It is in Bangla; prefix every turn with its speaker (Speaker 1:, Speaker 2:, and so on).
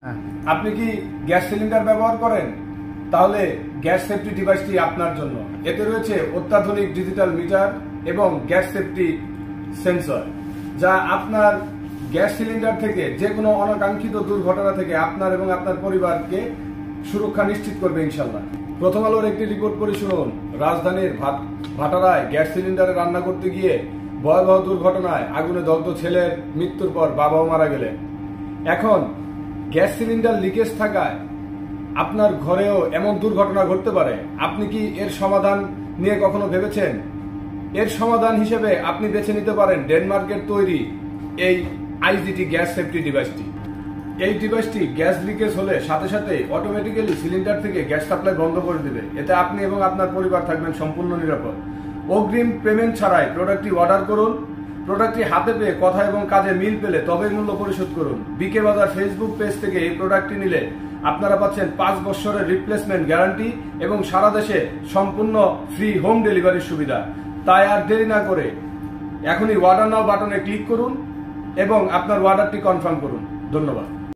Speaker 1: আপনি কি গ্যাস সিলিন্ডার ব্যবহার করেন? তাহলে গ্যাস সেফটি ডিভাইসটি আপনার জন্য। এতে রয়েছে অত্যাধুনিক ডিজিটাল মিটার এবং গ্যাস সেফটি সেন্সর, যা আপনার গ্যাস সিলিন্ডার থেকে যে কোনো অনাকাঙ্ক্ষিত দুর্ঘটনা থেকে আপনার এবং আপনার পরিবারকে সুরক্ষা নিশ্চিত করবে ইনশাল্লাহ। প্রথম আলোর একটি রিপোর্ট করে শুনুন। রাজধানীর ভাটারায় গ্যাস সিলিন্ডারে রান্না করতে গিয়ে ভয়াবহ দুর্ঘটনায় আগুনে দগ্ধ ছেলের মৃত্যুর পর বাবাও মারা গেলেন। এখন গ্যাস সিলিন্ডার লিকেজ থাকায় আপনার ঘরেও এমন দুর্ঘটনা ঘটতে পারে। আপনি কি এর সমাধান নিয়ে কখনো ভেবেছেন? এর সমাধান হিসেবে আপনি বেছে নিতে পারেন ডেনমার্কের তৈরি এই আইজিটি গ্যাস সেফটি ডিভাইসটি। এই ডিভাইসটি গ্যাস লিকেজ হলে সাথে সাথে অটোমেটিক্যালি সিলিন্ডার থেকে গ্যাস সাপ্লাই বন্ধ করে দেবে। এতে আপনি এবং আপনার পরিবার থাকবেন সম্পূর্ণ নিরাপদ। অগ্রিম পেমেন্ট ছাড়াই প্রোডাক্টটি অর্ডার করুন। প্রোডাক্টটি হাতে পেয়ে কথা এবং কাজে মিল পেলে তবে মূল্য পরিশোধ করুন। বিকে বাজার ফেসবুক পেজ থেকে এই প্রোডাক্টটি নিলে আপনারা পাচ্ছেন 5 বছরের রিপ্লেসমেন্ট গ্যারান্টি এবং সারা দেশে সম্পূর্ণ ফ্রি হোম ডেলিভারির সুবিধা। তাই আর দেরি না করে এখনই অর্ডার নাও বাটনে ক্লিক করুন এবং আপনার অর্ডারটি কনফার্ম করুন। ধন্যবাদ।